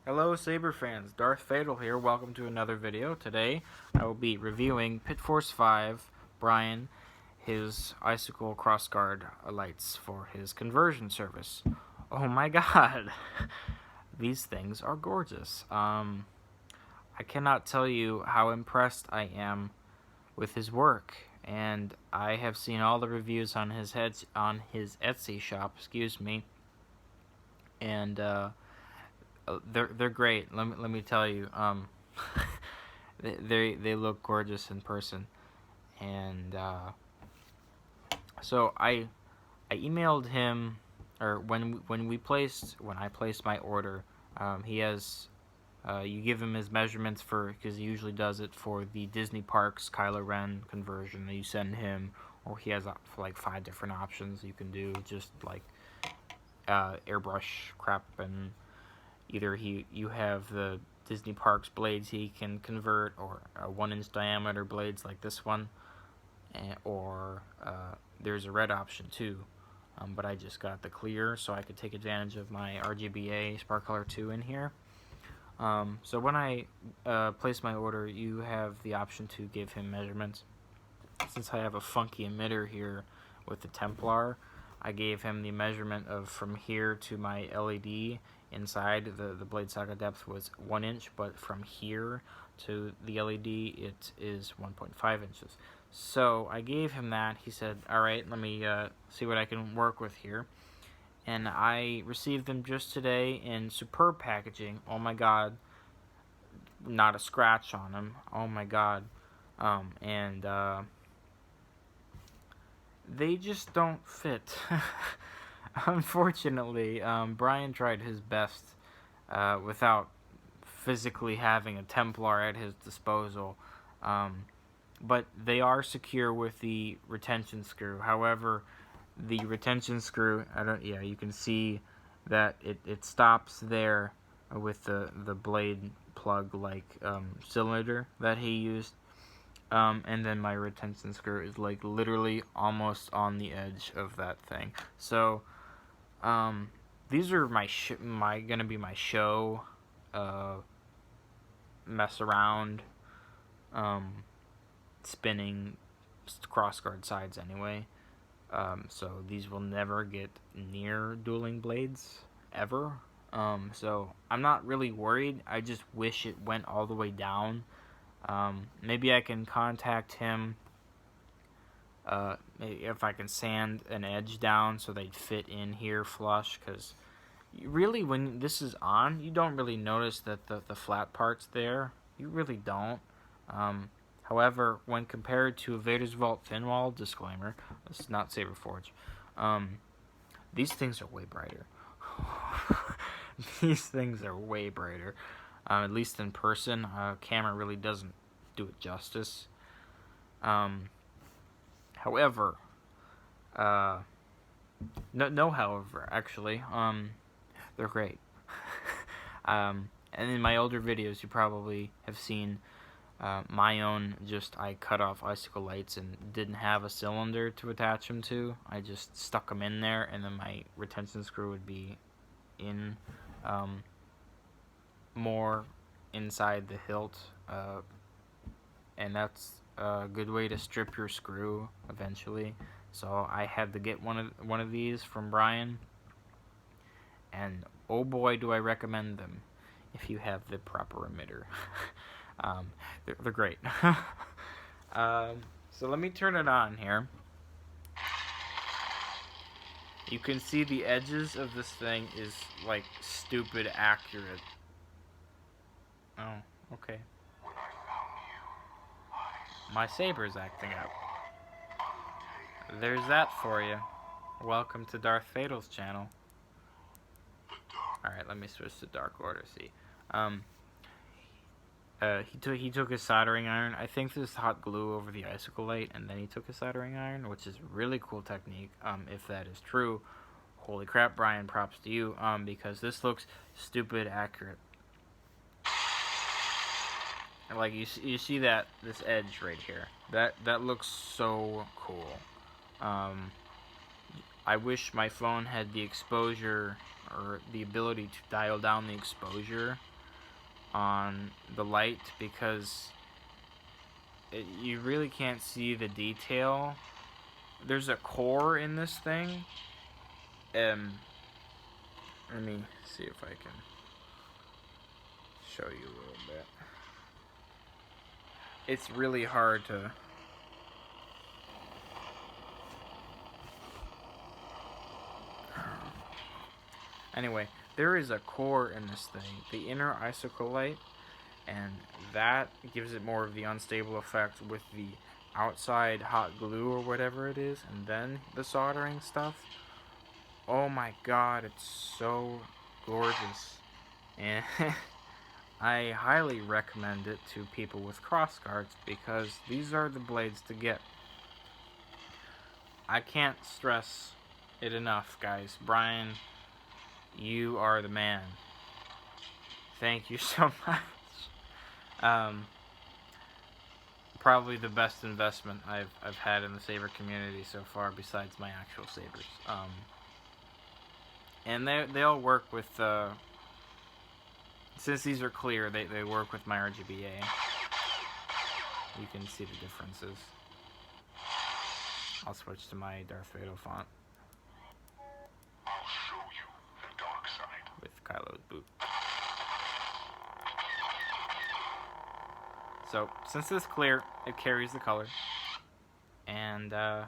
Hello Saber fans, Darth Fatal here, welcome to another video. Today I will be reviewing Pittforcefive Brian, his Icicle crossguard lights for his conversion service. Oh my god, these things are gorgeous. I cannot tell you how impressed I am with his work, and I have seen all the reviews on his Etsy shop, and they're great. Let me tell you. They look gorgeous in person, and so I emailed him, or when I placed my order, he has. You give him his measurements because he usually does it for the Disney Parks Kylo Ren conversion that you send him, or he has like 5 different options you can do, just like airbrush crap, and either you have the Disney Parks blades he can convert, or 1-inch diameter blades like this one, or there's a red option too. But I just got the clear so I could take advantage of my RGBA Spark Color 2 in here. So when I place my order, you have the option to give him measurements. Since I have a funky emitter here with the Templar, I gave him the measurement of from here to my LED inside. The blade socket depth was 1 inch, but from here to the LED it is 1.5 inches. So I gave him that. He said, alright, let me see what I can work with here. And I received them just today in superb packaging. Oh my god, not a scratch on them. Oh my god. They just don't fit. Unfortunately, Brian tried his best without physically having a Templar at his disposal. But they are secure with the retention screw. However, the retention screw, you can see that it stops there with the blade plug cylinder that he used. And then my retention screw is like literally almost on the edge of that thing. So these are gonna be my show mess around spinning crossguard sides anyway. So these will never get near dueling blades ever. So I'm not really worried. I just wish it went all the way down. Maybe I can contact him if I can sand an edge down so they'd fit in here flush, because really when this is on, you don't really notice that the flat part's there. You really don't. However, when compared to a Vader's Vault thin wall, disclaimer, this is not Saberforge, these things are way brighter. These things are way brighter. At least in person. Camera really doesn't do it justice. However, however, actually, they're great. And in my older videos, you probably have seen my own. I cut off Icicle lights and didn't have a cylinder to attach them to. I just stuck them in there, and then my retention screw would be in more inside the hilt, and that's a good way to strip your screw eventually. So I had to get one of these from Brian, and oh boy do I recommend them if you have the proper emitter. They're great. So let me turn it on here. You can see the edges of this thing is like stupid accurate. Oh, okay. My saber's acting up. There's that for you. Welcome to Darth Fatal's channel. Alright, let me switch to Dark Order. See. He took his soldering iron. I think there's hot glue over the Icicle light, and then he took his soldering iron, which is a really cool technique. If that is true, holy crap, Brian, props to you. Because this looks stupid accurate. Like you see this edge right here. That looks so cool. I wish my phone had the exposure, or the ability to dial down the exposure on the light because you really can't see the detail. There's a core in this thing. Let me see if I can show you a little bit. It's really hard to... Anyway, there is a core in this thing, the inner icicle light, and that gives it more of the unstable effect with the outside hot glue or whatever it is, and then the soldering stuff. Oh my god, it's so gorgeous. And I highly recommend it to people with crossguards because these are the blades to get. I can't stress it enough, guys. Brian, you are the man. Thank you so much. Probably the best investment I've had in the saber community so far, besides my actual sabers. And they all work with since these are clear, they work with my RGBA. You can see the differences. I'll switch to my Darth Vader font. I'll show you the dark side. With Kylo's boot. So, since it's clear, it carries the color. And, let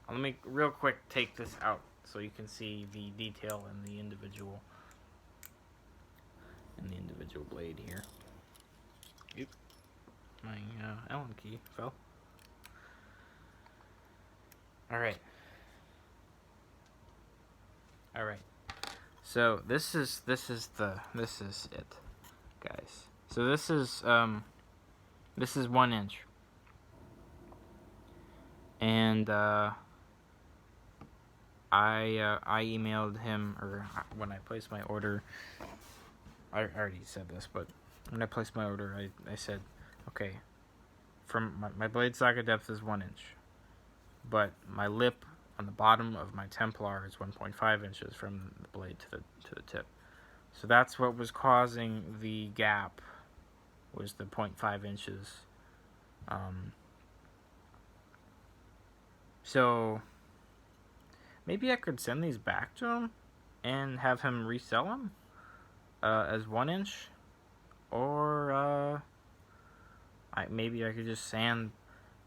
me real quick take this out so you can see the detail in the individual blade here. Oop. My, Allen key fell. Alright. So, this is it, guys. So this is 1 inch. And I emailed him, or when I placed my order, I already said this, but when I placed my order, I said, okay, from my blade socket depth is 1 inch, but my lip on the bottom of my Templar is 1.5 inches from the blade to the tip. So that's what was causing the gap, was the 0.5 inches. So maybe I could send these back to him and have him resell them as 1 inch, or maybe I could just sand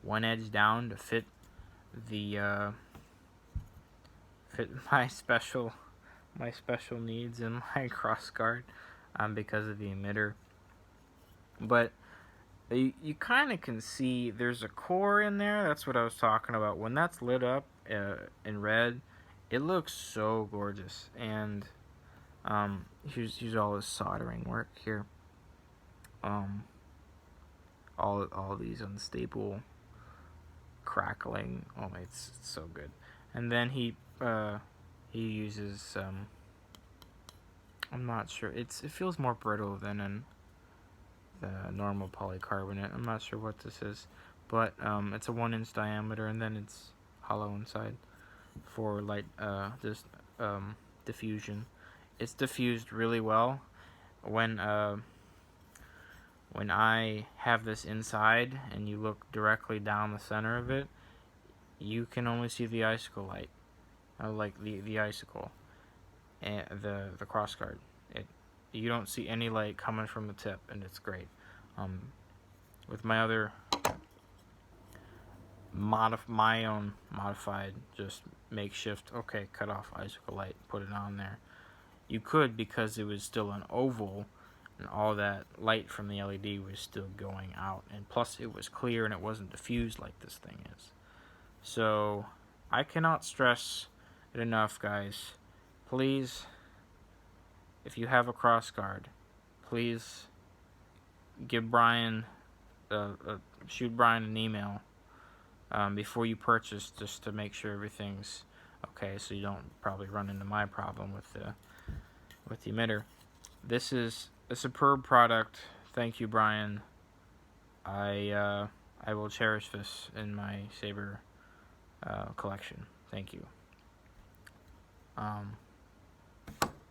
one edge down to fit the fit my special needs in my crossguard because of the emitter. But you kind of can see there's a core in there. That's what I was talking about. When that's lit up in red, it looks so gorgeous. And here's all this soldering work here. All these unstable crackling. Oh, it's so good. And then he uses I'm not sure. It feels more brittle than in the normal polycarbonate. I'm not sure what this is, but it's a 1 inch diameter, and then it's hollow inside for light diffusion. It's diffused really well. When I have this inside and you look directly down the center of it, you can only see the icicle light, like the icicle and the crossguard. You don't see any light coming from the tip, and it's great. With my other my own modified, just makeshift, okay, cut off icicle light, put it on there. You could, because it was still an oval, and all that light from the LED was still going out, and plus it was clear and it wasn't diffused like this thing is. So I cannot stress it enough, guys. Please, if you have a crossguard, please give Brian shoot Brian an email before you purchase, just to make sure everything's okay, so you don't probably run into my problem with the emitter. This is a superb product. Thank you, Brian. I will cherish this in my saber collection. Thank you.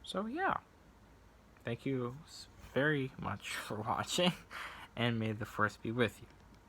So yeah, thank you very much for watching, and may the force be with you.